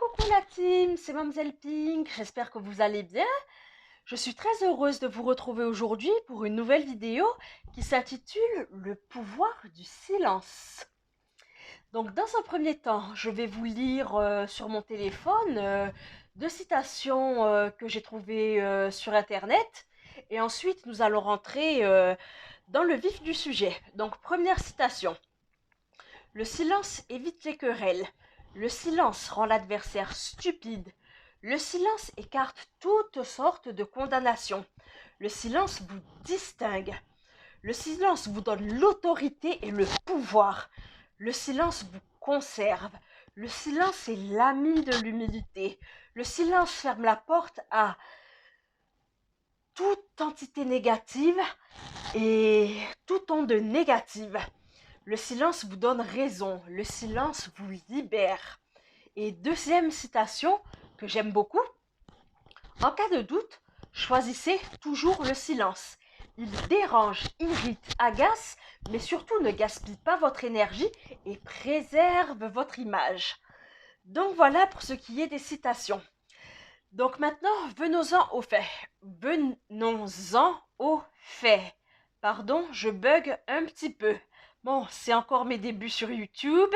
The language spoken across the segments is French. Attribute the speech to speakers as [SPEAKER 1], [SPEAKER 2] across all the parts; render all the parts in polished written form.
[SPEAKER 1] Coucou la team, c'est Mademoiselle Pink, j'espère que vous allez bien. Je suis très heureuse de vous retrouver aujourd'hui pour une nouvelle vidéo qui s'intitule Le pouvoir du silence. Donc dans un premier temps, je vais vous lire sur mon téléphone deux citations que j'ai trouvées sur internet et ensuite nous allons rentrer dans le vif du sujet. Donc première citation. Le silence évite les querelles. Le silence rend l'adversaire stupide. Le silence écarte toutes sortes de condamnations. Le silence vous distingue. Le silence vous donne l'autorité et le pouvoir. Le silence vous conserve. Le silence est l'ami de l'humilité. Le silence ferme la porte à toute entité négative et tout onde négative. Le silence vous donne raison, le silence vous libère. Et deuxième citation que j'aime beaucoup, en cas de doute, choisissez toujours le silence. Il dérange, irrite, agace, mais surtout ne gaspille pas votre énergie et préserve votre image. Donc voilà pour ce qui est des citations. Donc maintenant, venons-en aux faits. Venons-en aux faits. Pardon, je bug un petit peu. Bon, c'est encore mes débuts sur YouTube.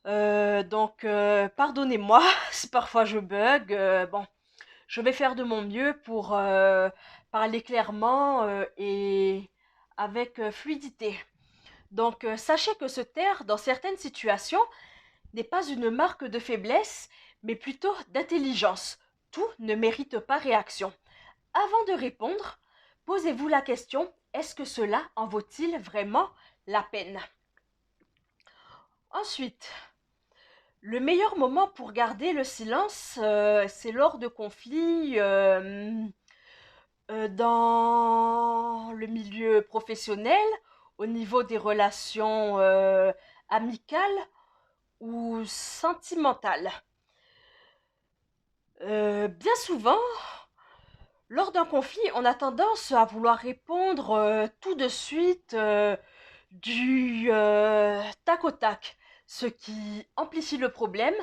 [SPEAKER 1] Donc, pardonnez-moi si parfois je bug. Bon, je vais faire de mon mieux pour parler clairement et avec fluidité. Donc, sachez que se taire dans certaines situations n'est pas une marque de faiblesse, mais plutôt d'intelligence. Tout ne mérite pas réaction. Avant de répondre, posez-vous la question, est-ce que cela en vaut-il vraiment la peine? Ensuite, le meilleur moment pour garder le silence, c'est lors de conflits dans le milieu professionnel, au niveau des relations amicales ou sentimentales. Bien souvent, lors d'un conflit, on a tendance à vouloir répondre tout de suite du tac au tac, ce qui amplifie le problème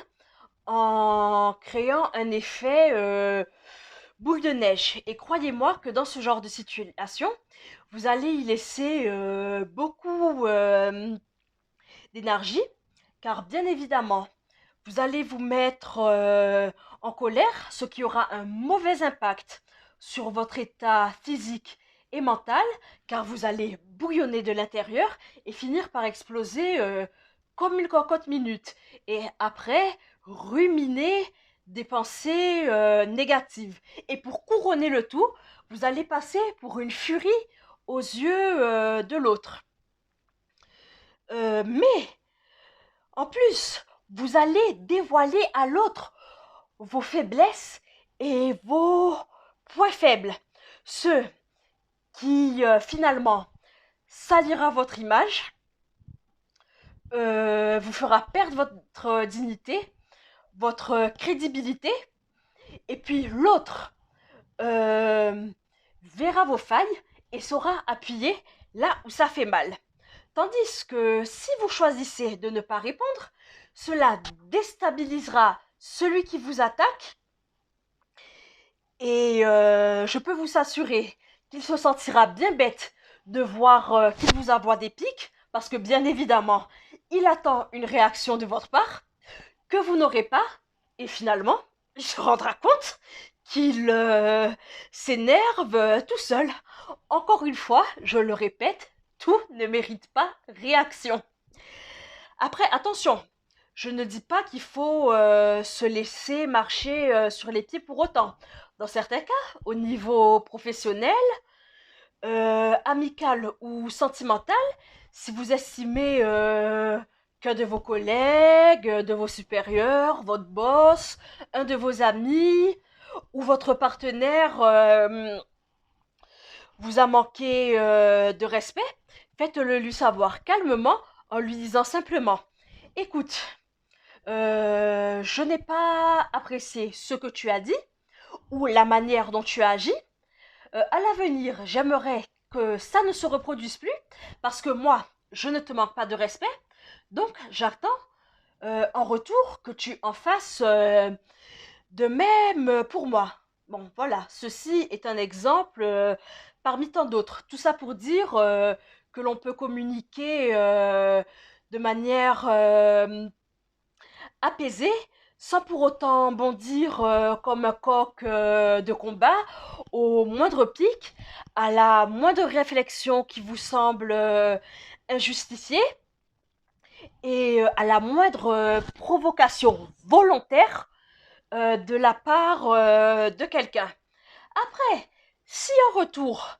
[SPEAKER 1] en créant un effet boule de neige. Et croyez-moi que dans ce genre de situation, vous allez y laisser beaucoup d'énergie, car bien évidemment, vous allez vous mettre en colère, ce qui aura un mauvais impact sur votre état physique et mental, car vous allez bouillonner de l'intérieur et finir par exploser comme une cocotte minute. Et après, ruminer des pensées négatives. Et pour couronner le tout, vous allez passer pour une furie aux yeux de l'autre. Mais, en plus, vous allez dévoiler à l'autre vos faiblesses et vos points faibles. Ce qui, finalement, salira votre image, vous fera perdre votre dignité, votre crédibilité, et puis l'autre verra vos failles et saura appuyer là où ça fait mal. Tandis que si vous choisissez de ne pas répondre, cela déstabilisera celui qui vous attaque et je peux vous assurer qu'il se sentira bien bête de voir qu'il vous envoie des pics parce que bien évidemment, il attend une réaction de votre part que vous n'aurez pas et finalement, il se rendra compte qu'il s'énerve tout seul. Encore une fois, je le répète, tout ne mérite pas réaction. Après, attention, je ne dis pas qu'il faut se laisser marcher sur les pieds pour autant. Dans certains cas, au niveau professionnel, amical ou sentimental, si vous estimez qu'un de vos collègues, de vos supérieurs, votre boss, un de vos amis ou votre partenaire vous a manqué de respect, faites-le lui savoir calmement en lui disant simplement « Écoute, je n'ai pas apprécié ce que tu as dit ou la manière dont tu as agi. À l'avenir, j'aimerais que ça ne se reproduise plus parce que moi, je ne te manque pas de respect. Donc, j'attends en retour que tu en fasses de même pour moi. Bon, voilà, ceci est un exemple parmi tant d'autres. Tout ça pour dire que l'on peut communiquer de manière apaisée, sans pour autant bondir comme un coq de combat au moindre pic, à la moindre réflexion qui vous semble injustifiée et à la moindre provocation volontaire de la part de quelqu'un. Après, si en retour,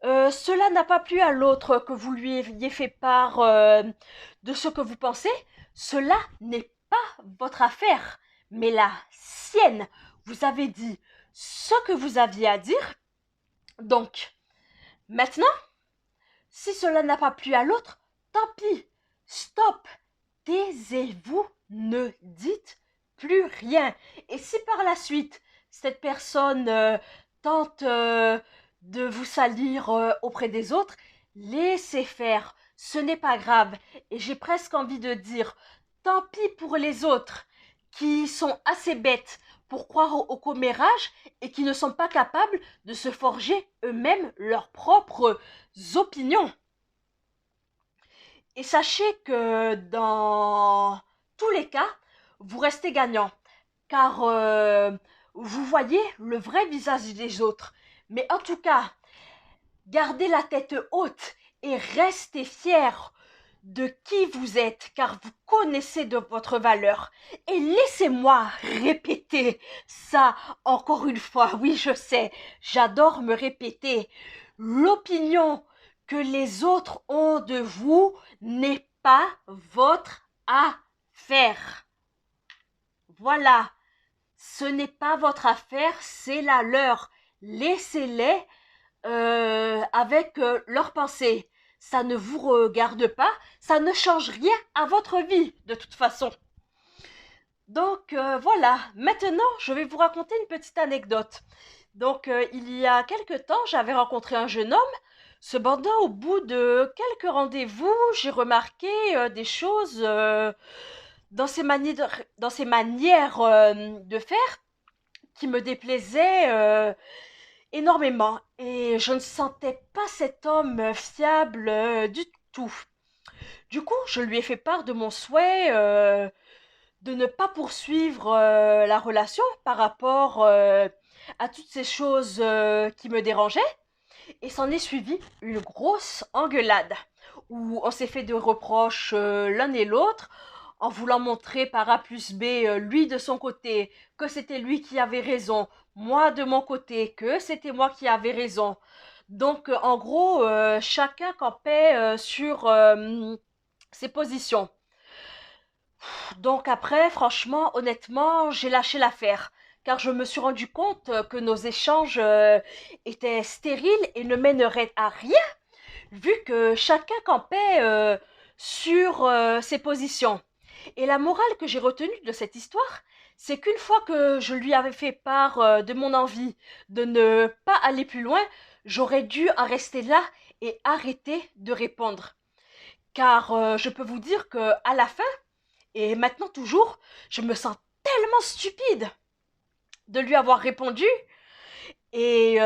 [SPEAKER 1] cela n'a pas plu à l'autre que vous lui ayez fait part de ce que vous pensez, cela n'est pas votre affaire, mais la sienne. Vous avez dit ce que vous aviez à dire. Donc, maintenant, si cela n'a pas plu à l'autre, tant pis. Stop. Taisez-vous, ne dites plus rien. Et si par la suite, cette personne tente de vous salir auprès des autres, laissez faire. Ce n'est pas grave. Et j'ai presque envie de dire, tant pis pour les autres qui sont assez bêtes pour croire au commérage et qui ne sont pas capables de se forger eux-mêmes leurs propres opinions. Et sachez que dans tous les cas, vous restez gagnant, car vous voyez le vrai visage des autres. Mais en tout cas, gardez la tête haute et restez fiers de qui vous êtes, car vous connaissez de votre valeur. Et laissez-moi répéter ça encore une fois. Oui, je sais, j'adore me répéter. L'opinion que les autres ont de vous n'est pas votre affaire. Voilà, ce n'est pas votre affaire, c'est la leur. Laissez-les avec leurs pensées. Ça ne vous regarde pas, ça ne change rien à votre vie de toute façon. Donc voilà, maintenant je vais vous raconter une petite anecdote. Donc il y a quelque temps, j'avais rencontré un jeune homme. Cependant, au bout de quelques rendez-vous, j'ai remarqué des choses dans ses manières de faire qui me déplaisaient énormément. Et je ne sentais pas cet homme fiable du tout. Du coup, je lui ai fait part de mon souhait de ne pas poursuivre la relation par rapport à toutes ces choses qui me dérangeaient. Et s'en est suivi une grosse engueulade où on s'est fait des reproches l'un et l'autre en voulant montrer par A plus B, lui de son côté, que c'était lui qui avait raison, moi de mon côté, que c'était moi qui avais raison. Donc en gros, chacun campait sur ses positions. Donc après, franchement, honnêtement, j'ai lâché l'affaire, car je me suis rendu compte que nos échanges étaient stériles et ne mèneraient à rien, vu que chacun campait sur ses positions. Et la morale que j'ai retenue de cette histoire, c'est qu'une fois que je lui avais fait part de mon envie de ne pas aller plus loin, j'aurais dû en rester là et arrêter de répondre. Car je peux vous dire que à la fin, et maintenant toujours, je me sens tellement stupide de lui avoir répondu et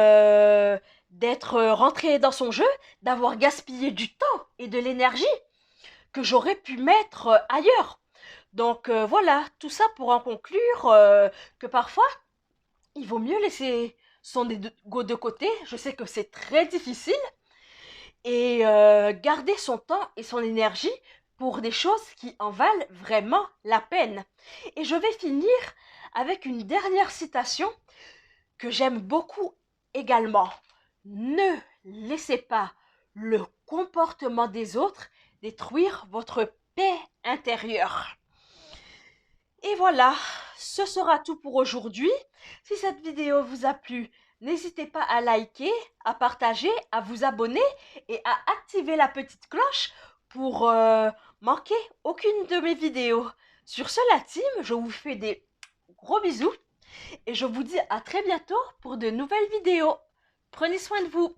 [SPEAKER 1] d'être rentrée dans son jeu, d'avoir gaspillé du temps et de l'énergie que j'aurais pu mettre ailleurs. Donc voilà, tout ça pour en conclure que parfois, il vaut mieux laisser son ego de côté. Je sais que c'est très difficile. Et garder son temps et son énergie pour des choses qui en valent vraiment la peine. Et je vais finir avec une dernière citation que j'aime beaucoup également. Ne laissez pas le comportement des autres détruire votre paix intérieure. Et voilà, ce sera tout pour aujourd'hui. Si cette vidéo vous a plu, n'hésitez pas à liker, à partager, à vous abonner et à activer la petite cloche pour manquer aucune de mes vidéos. Sur ce, la team, je vous fais des gros bisous et je vous dis à très bientôt pour de nouvelles vidéos. Prenez soin de vous.